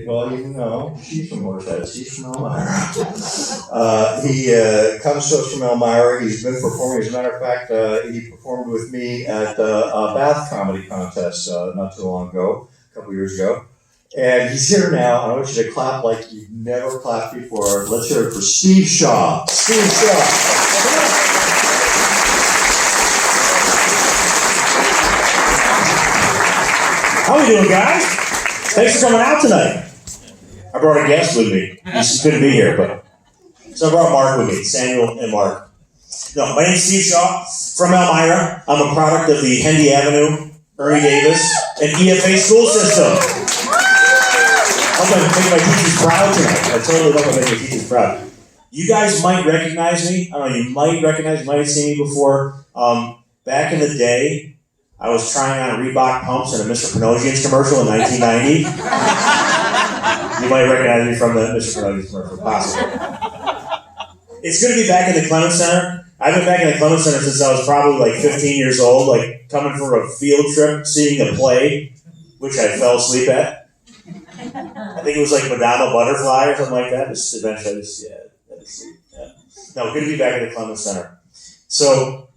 Well, she's from Morshead. She's from Elmira. He comes to us from Elmira. He's been performing. As a matter of fact, he performed with me at a Bath comedy contest not too long ago, a couple years ago. And he's here now. I want you to clap like you've never clapped before. Let's hear it for Steve Shaw. Steve Shaw. How we doing, guys? Thanks for coming out tonight. I brought a guest with me. He just couldn't be here, but so I brought Mark with me, Samuel and Mark. No, my name's Steve Shaw from Elmira. I'm a product of the Hendy Avenue, Ernie Davis, and EFA school system. I'm going to make my teachers proud tonight. I totally love to make my teachers proud. You guys might recognize me. I don't know, you might have seen me before. Back in the day, I was trying on Reebok pumps in a Mr. Panosian's commercial in 1990. You might recognize me from the Mr. Panosian's commercial, possibly. It's good to be back in the Clemens Center. I've been back in the Clemens Center since I was probably like 15 years old, like coming from a field trip, seeing a play, which I fell asleep at. I think it was like Madama Butterfly or something like that. Just eventually, yeah. No, good to be back in the Clemens Center. So,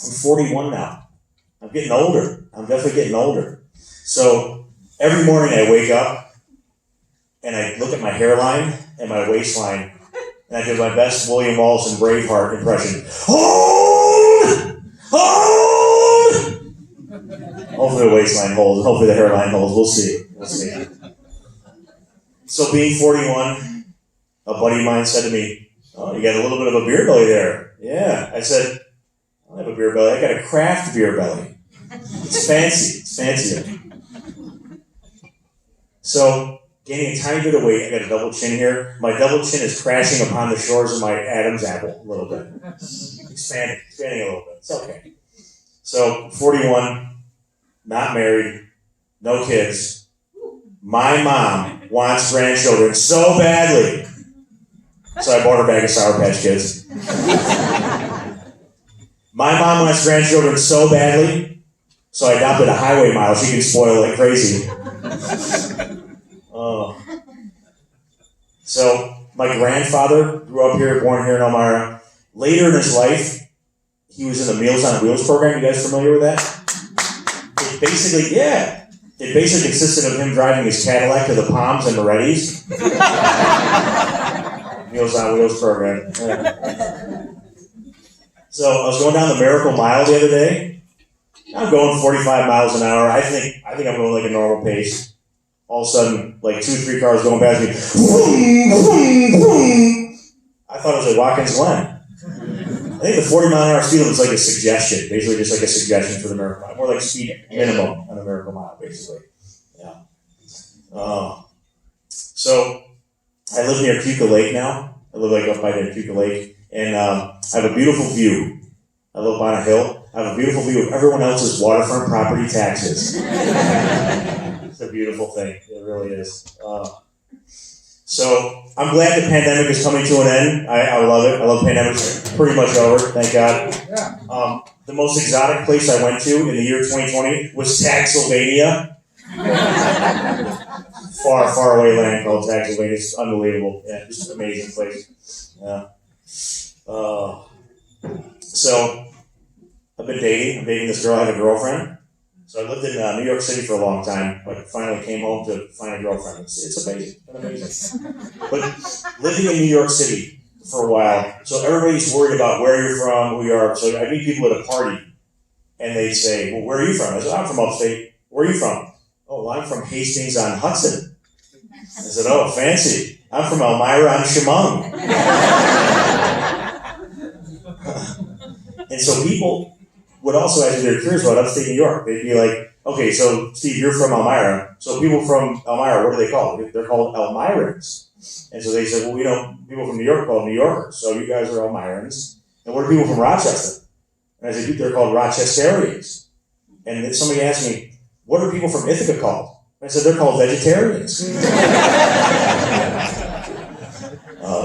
I'm 41 now. I'm getting older. I'm definitely getting older. So every morning I wake up and I look at my hairline and my waistline and I do my best William Wallace and Braveheart impression. Hold! Hold! Hopefully the waistline holds. Hopefully the hairline holds. We'll see. So being 41, a buddy of mine said to me, "Oh, you got a little bit of a beer belly there." Yeah. I said, "I don't have a beer belly. I got a craft beer belly. It's fancy. It's fancier." So, gaining a tiny bit of weight, I got a double chin here. My double chin is crashing upon the shores of my Adam's apple a little bit. Expanding a little bit. It's okay. So, 41, not married, no kids. My mom wants grandchildren so badly. So I bought her a bag of Sour Patch Kids. My mom wants grandchildren so badly, so I adopted a highway mile. She can spoil like crazy. Oh. So my grandfather grew up here, born here in Elmira. Later in his life, he was in the Meals on Wheels program. You guys familiar with that? It basically consisted of him driving his Cadillac to the Palms and Moretti's. Meals on Wheels program. Yeah. So I was going down the Miracle Mile the other day. I'm going 45 miles an hour. I think I'm going like a normal pace. All of a sudden, like 2-3 cars going past me. I thought it was at Watkins Glen. I think the 40 mile an hour speed limit was like a suggestion, basically just like a suggestion for the Miracle Mile. More like speed minimum on the Miracle Mile, basically. Yeah. So I live near Cuca Lake now. I live like up by the Cuca Lake. And I have a beautiful view. I live on a hill. I have a beautiful view of everyone else's waterfront property taxes. It's a beautiful thing. It really is. So I'm glad the pandemic is coming to an end. I love it. I love pandemics. Pretty much over, thank God. The most exotic place I went to in the year 2020 was Taxylvania. Far, far away land called Taxylvania. It's unbelievable. Yeah, just an amazing place. Yeah. So I've been dating. I'm dating this girl. I have a girlfriend. So I lived in New York City for a long time, but finally came home to find a girlfriend. It's amazing. It's amazing. But living in New York City for a while, so everybody's worried about where you're from, who you are. So I meet people at a party, and they say, "Well, where are you from?" I said, "I'm from upstate." "Where are you from?" "Oh, well, I'm from Hastings on Hudson." I said, "Oh, fancy. I'm from Elmira on Chemung." And so people would also, as they're curious about upstate New York, they'd be like, "Okay, so Steve, you're from Elmira. So people from Elmira, what are they called?" "They're called Elmirans." And so they said, "Well, people from New York are called New Yorkers. So you guys are Elmirans. And what are people from Rochester?" And I said, "They're called Rochesterians." And then somebody asked me, "What are people from Ithaca called?" And I said, "They're called vegetarians."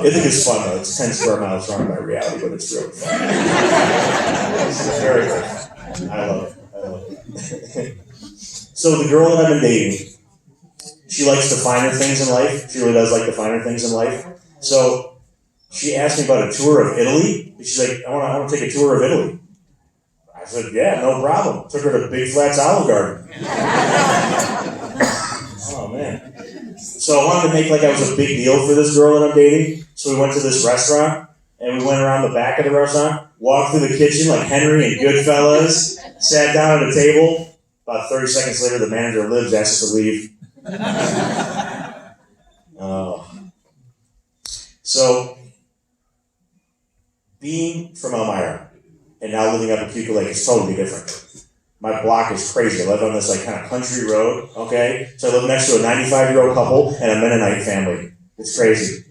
Ithaca's fun though. It's 10 square miles surrounded by reality, but it's really fun. It's very good. I love it. So the girl that I've been dating, She likes the finer things in life. She really does like the finer things in life. So she asked me about a tour of Italy. She's like, I want to take a tour of Italy. I said, yeah, no problem. Took her to Big Flats Olive Garden. Oh, man. So I wanted to make like I was a big deal for this girl that I'm dating. So we went to this restaurant, and we went around the back of the restaurant, walked through the kitchen like Henry and Goodfellas, sat down at a table. About 30 seconds later, the manager of Libs asked us to leave. So, being from Elmira and now living up in Cuckoo Lake is totally different. My block is crazy. I live on this like kind of country road, okay? So I live next to a 95-year-old couple and a Mennonite family. It's crazy.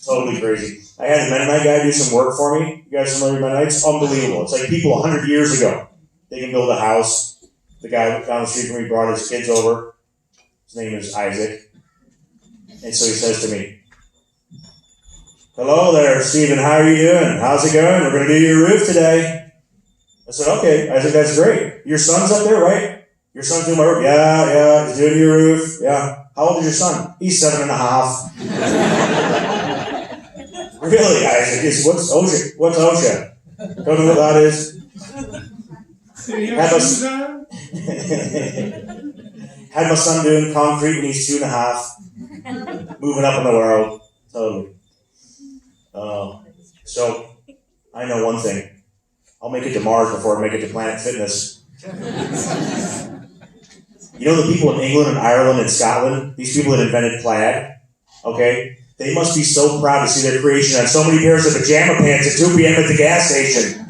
Totally crazy. I had a Mennonite guy do some work for me. You guys familiar with Mennonites? Unbelievable. It's like people 100 years ago. They can build a house. The guy down the street from me brought his kids over. His name is Isaac. And so he says to me, hello there, Stephen. How are you doing? How's it going? We're going to do your roof today. I said, okay. Isaac, that's great. Your son's up there, right? Your son's doing my roof? Yeah, he's doing your roof. Yeah. How old is your son? He's 7.5. Really, Isaac? What's OSHA? What's OSHA? Don't know what that is? Had my son doing concrete when he's 2.5. Moving up in the world. Totally. So, I know one thing. I'll make it to Mars before I make it to Planet Fitness. You know the people in England and Ireland and Scotland? These people that invented plaid? Okay? They must be so proud to see their creation on so many pairs of pajama pants at 2 p.m. at the gas station.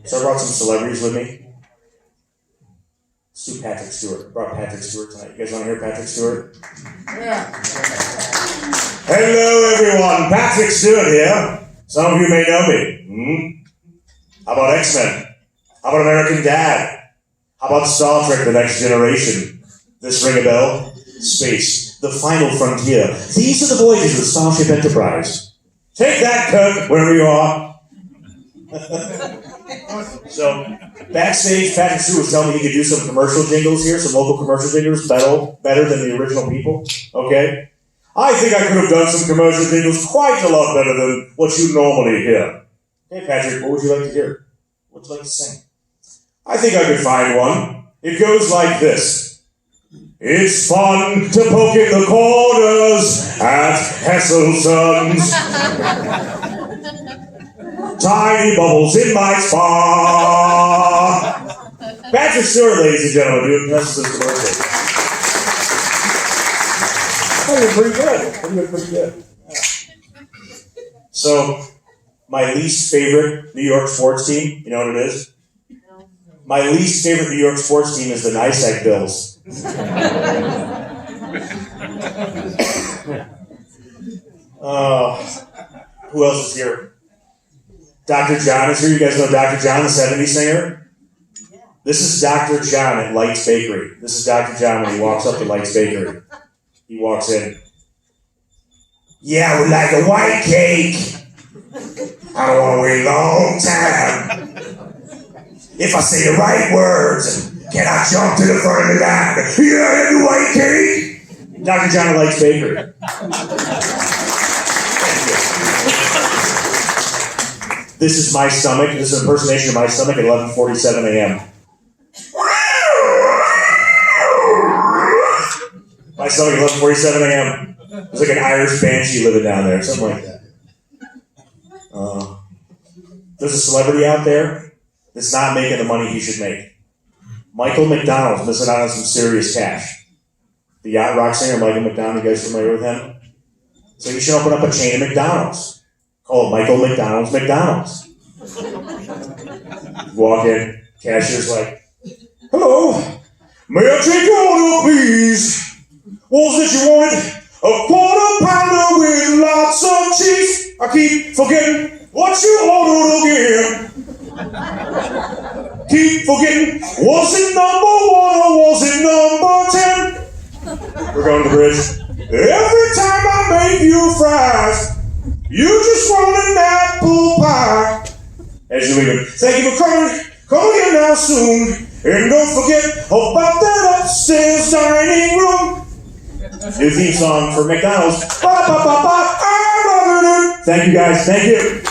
So I brought some celebrities with me. Let's do Patrick Stewart. I brought Patrick Stewart tonight. You guys want to hear Patrick Stewart? Yeah. Hello, everyone. Patrick Stewart here. Some of you may know me. How about X-Men? How about American Dad? How about Star Trek: The Next Generation? This ring a bell? Space. The final frontier. These are the voyages of Starship Enterprise. Take that, Kirk, wherever you are. So, backstage, Patrick Stewart was telling me he could do some commercial jingles here, some local commercial jingles, better than the original people. Okay? I think I could have done some commercial jingles quite a lot better than what you normally hear. Hey, Patrick, what would you like to hear? What would you like to sing? I think I could find one. It goes like this. It's fun to poke in the corners at Hesselson's. Tiny bubbles in my spa. Patrick Stewart, ladies and gentlemen, doing Hesselson's commercial. Oh, you're pretty good. Pretty good. Yeah. So, my least favorite New York sports team, you know what it is? No. My least favorite New York sports team is the NYSEG Bills. Who else is here? Dr. John is here. You guys know Dr. John, the 70s singer? This is Dr. John at Light's Bakery. This is Dr. John when he walks up to Light's Bakery. He walks in. Yeah, I would like a white cake. I don't want to wait a long time. If I say the right words, can I jump to the front of the line? Yeah, the white cake. Dr. John at Light's Bakery. This is my stomach. This is an impersonation of my stomach at 11:47 a.m. My stomach at 11:47 a.m. There's like an Irish banshee living down there, something like that. There's a celebrity out there that's not making the money he should make. Michael McDonald's missing out on some serious cash. The yacht rock singer Michael McDonald, you guys familiar with him? So you should open up a chain of McDonald's. Call it Michael McDonald's McDonald's. Walk in, cashier's like, hello, may I take your order, please? What was it you wanted? A quarter pounder with lots of cheese. I keep forgetting what you ordered again. Keep forgetting, was it number 1 or was it number 10? We're going to the bridge. Every time I make you fries, you just want an apple pie. As you leave it, thank you for coming. Come again now soon. And don't forget about that upstairs dining room. New theme song for McDonald's. Ba, ba, ba, ba, I'm loving it. Thank you guys. Thank you.